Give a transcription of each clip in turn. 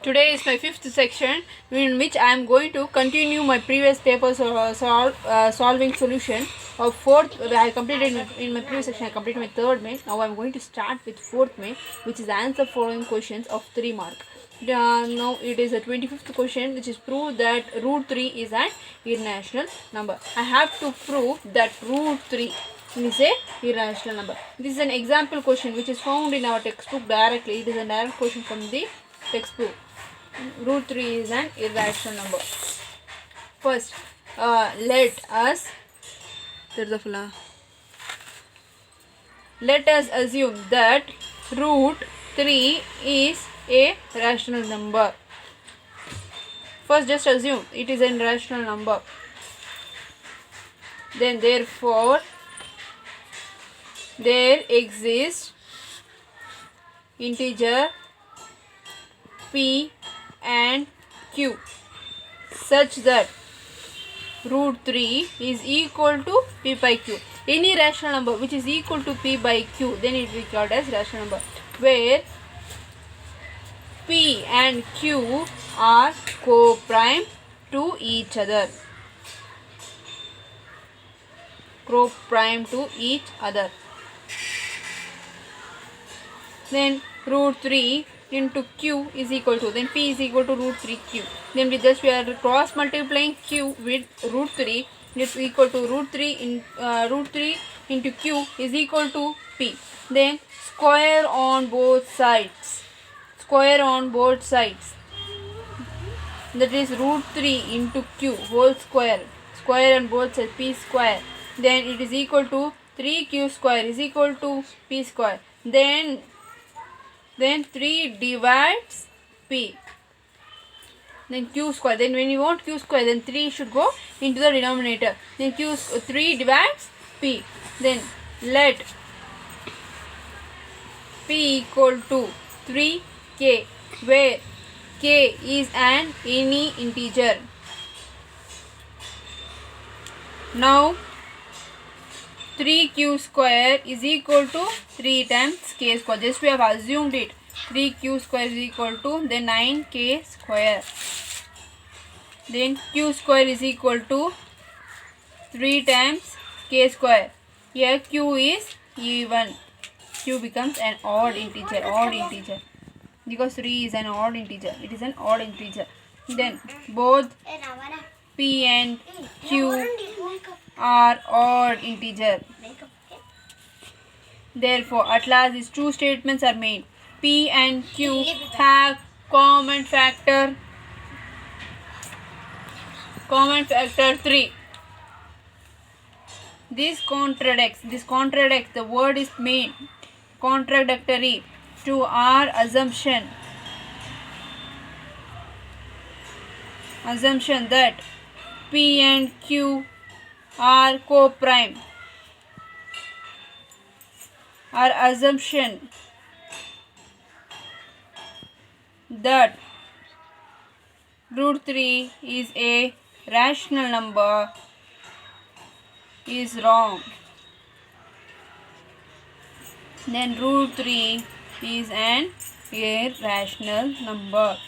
Today is my fifth section in which I am going to continue my previous paper solving solution of fourth. I completed in my previous section. I completed my third main. Now I am going to start with fourth main, which is answer following questions of 3 mark. Now it is a 25th question, which is prove that root 3 is an irrational number. I have to prove that root 3 is a irrational number. This is an example question which is found in our textbook directly. It is a direct question from the textbook. Root 3 is an irrational number. First, let us assume that root 3 is a rational number. First, just assume it is a rational number. Then, therefore, there exists integer p and q such that root 3 is equal to p by q. Any rational number which is equal to p by q, then it is called as rational number, where p and q are co-prime to each other. Co-prime to each other. Then root 3 into q is equal to, then p is equal to root 3q. Then we are cross multiplying q with root 3. It's equal to root 3 into q is equal to p. Then square on both sides. Square on both sides. That is root 3 into q whole square. Square on both sides, p square. Then it is equal to 3q square is equal to p square. Then 3 divides p. Then q square. Then when you want q square, then 3 should go into the denominator. Then 3 divides p. Then let p equal to 3k, where k is an any integer. Now 3q square is equal to 3 times k square. Just we have assumed it. 3q square is equal to then 9k square. Then q square is equal to 3 times k square. Here q is even. Q becomes an odd integer. Because 3 is an odd integer. It is an odd integer. Then both p and q are odd integer. Therefore, at last these two statements are made. P and q have common factor 3. This contradicts, the word is made contradictory to our assumption that p and q are co-prime. Our assumption that root 3 is a rational number is wrong. Then root 3 is an irrational number.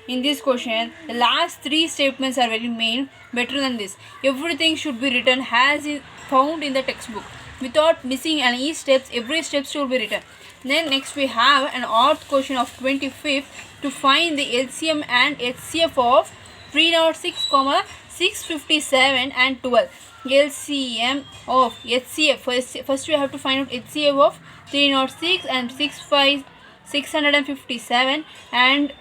In this question, the last 3 statements are very main, better than this. Everything should be written as is found in the textbook, without missing any steps. Every step should be written. Then next we have an odd question of 25th to find the LCM and HCF of 306, 657 and 12. LCM of HCF. First we have to find out HCF of 306 and 657, and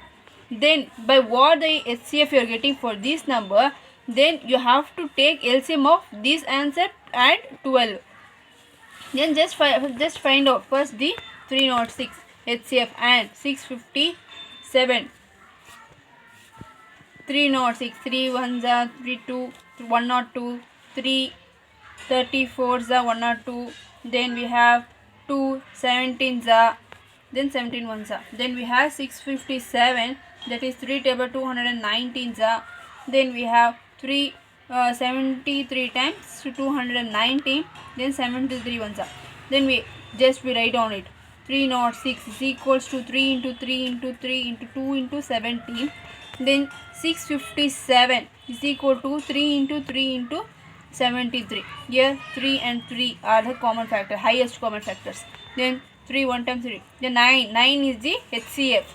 then by what the HCF you are getting for this number, then you have to take LCM of this answer and 12. Then just find out first the 306 HCF and 657. 306, 3 1s are 3 2, 102, 3 34s are 102. Then we have 2 17s are, then 17 ones are. Then we have 657, that is 3 table 219s are. Then we have 73 times 219, then 73 ones are. Then we write on it 306 is equals to 3 into 3 into 3 into 2 into 17. Then 657 is equal to 3 into 3 into 73. Here 3 and 3 are the common factor, highest common factors. Then 3 1 times 3. Then 9 is the HCF.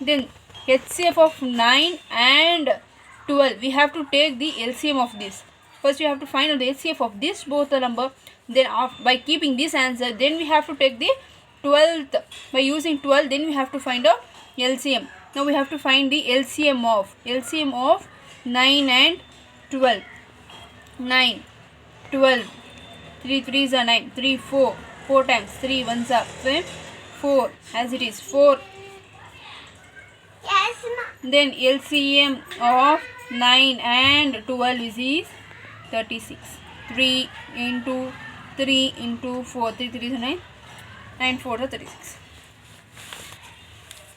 Then HCF of 9 and 12. We have to take the LCM of this. First we have to find out the HCF of this both the number. Then by keeping this answer, then we have to take the 12th. By using 12, then we have to find out LCM. Now we have to find the LCM of 9 and 12. 9, 12, 3 3s are 9, 3 4, 4 times 3 1s are 4, as it is 4. Yes, ma. Then LCM of 9 and 12 is 36. 3 into 3 into 4, 3 3s are 9, 9 4 are 36.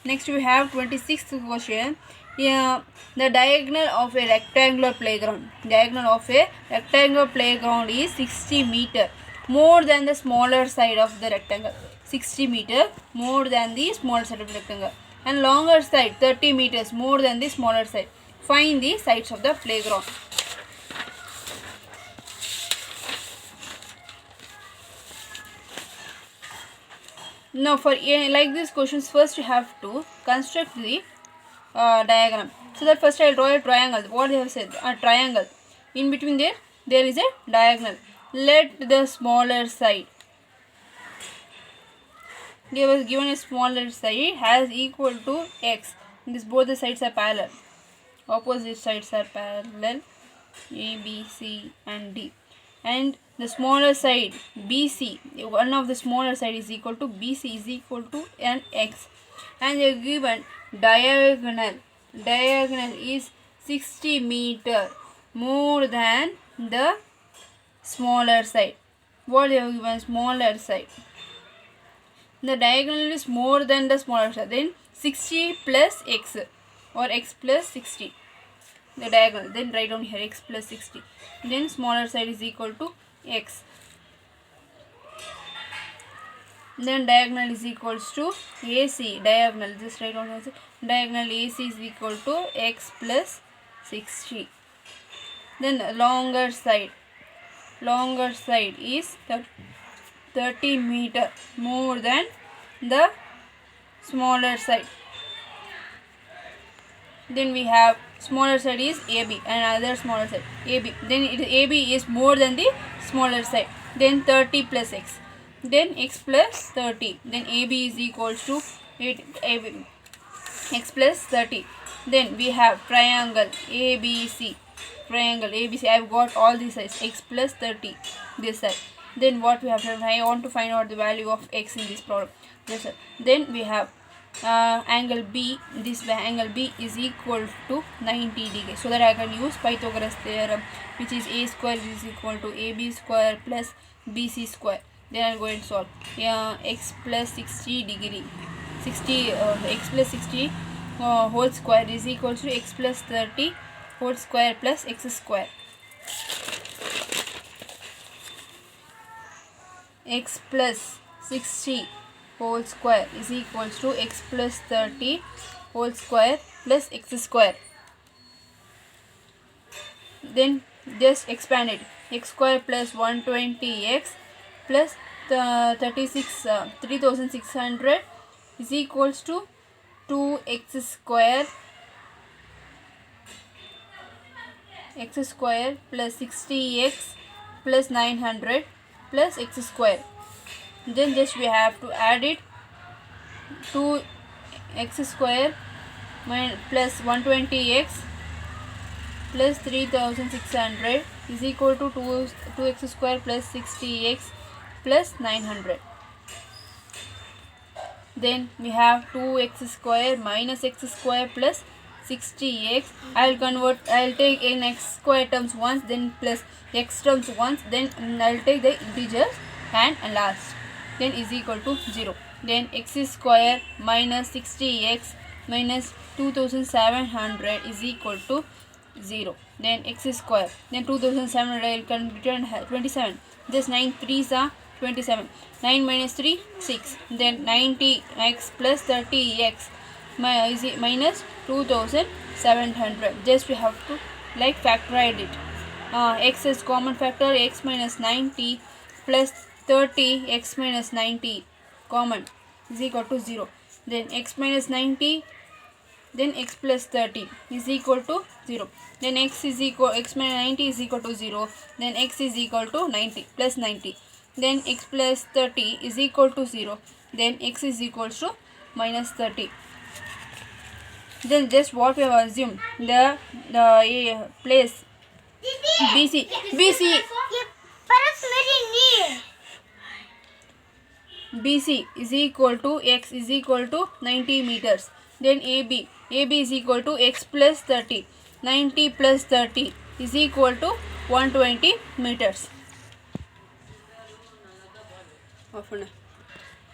Next we have 26th question. Yeah, the diagonal of a rectangular playground. Diagonal of a rectangular playground is 60 meter, more than the smaller side of the rectangle. 60 meter more than the smaller side of the rectangle, and longer side 30 meters more than the smaller side. Find the sides of the playground. Now for like these questions, first you have to construct the diagram. So that first I will draw a triangle. What they have said, a triangle. In between there is a diagonal. Let the smaller side, they was given a smaller side has equal to x. This both the sides are parallel. Opposite sides are parallel, A, B, C and D. And the smaller side BC, one of the smaller side is equal to BC is equal to an x. And they are given diagonal is 60 meter more than the smaller side. What they have given? Smaller side. The diagonal is more than the smaller side, then 60 plus x or x plus 60. The diagonal, then write down here x plus 60. Then smaller side is equal to x. Then diagonal is equals to AC. Diagonal, just write down as diagonal AC is equal to x plus 60. Then longer side is 30 meter more than the smaller side. Then we have smaller side is AB and other smaller side AB. Then AB is more than the smaller side. Then 30 plus x. Then x plus 30. Then AB is equals to x plus 30. Then we have triangle ABC. Triangle ABC. I have got all these sides. X plus 30 this side. Then what we have to, I want to find out the value of x in this problem. Yes, then we have angle B. This angle B is equal to 90 degrees. So that I can use Pythagoras theorem, which is a square is equal to ab square plus bc square. Then I am going to solve. X plus 60 degree. X plus 60 whole square is equal to x plus 30 whole square plus x square. X plus 60 whole square is equals to x plus 30 whole square plus x square. Then just expand it. X square plus 120x plus 3600 is equals to 2x square plus 60x plus 900 plus x square. Then just we have to add it. 2x square plus 120x plus 3600 is equal to 2x square plus 60x plus 900. Then we have 2x square minus x square plus 60x. I will take in x square terms once, then plus x terms once, then I will take the integers and last. Then is equal to 0. Then x square minus 60x minus 2700 is equal to 0. Then x square. Then 2700 I will return 27. Just 9 3s are 27. 9 minus 3, 6. Then 90x plus 30x minus 2700. Just we have to like factorize it. X is common factor, x minus 90 plus 30 x minus 90 common is equal to 0. Then x minus 90, then x plus 30 is equal to 0. Then x minus 90 is equal to 0. Then x is equal to 90 plus 90. Then x plus 30 is equal to 0. Then x is equal to minus 30. Then just what we have assumed, the place BC is equal to x is equal to 90 meters. Then AB is equal to x plus 30. 90 plus 30 is equal to 120 meters.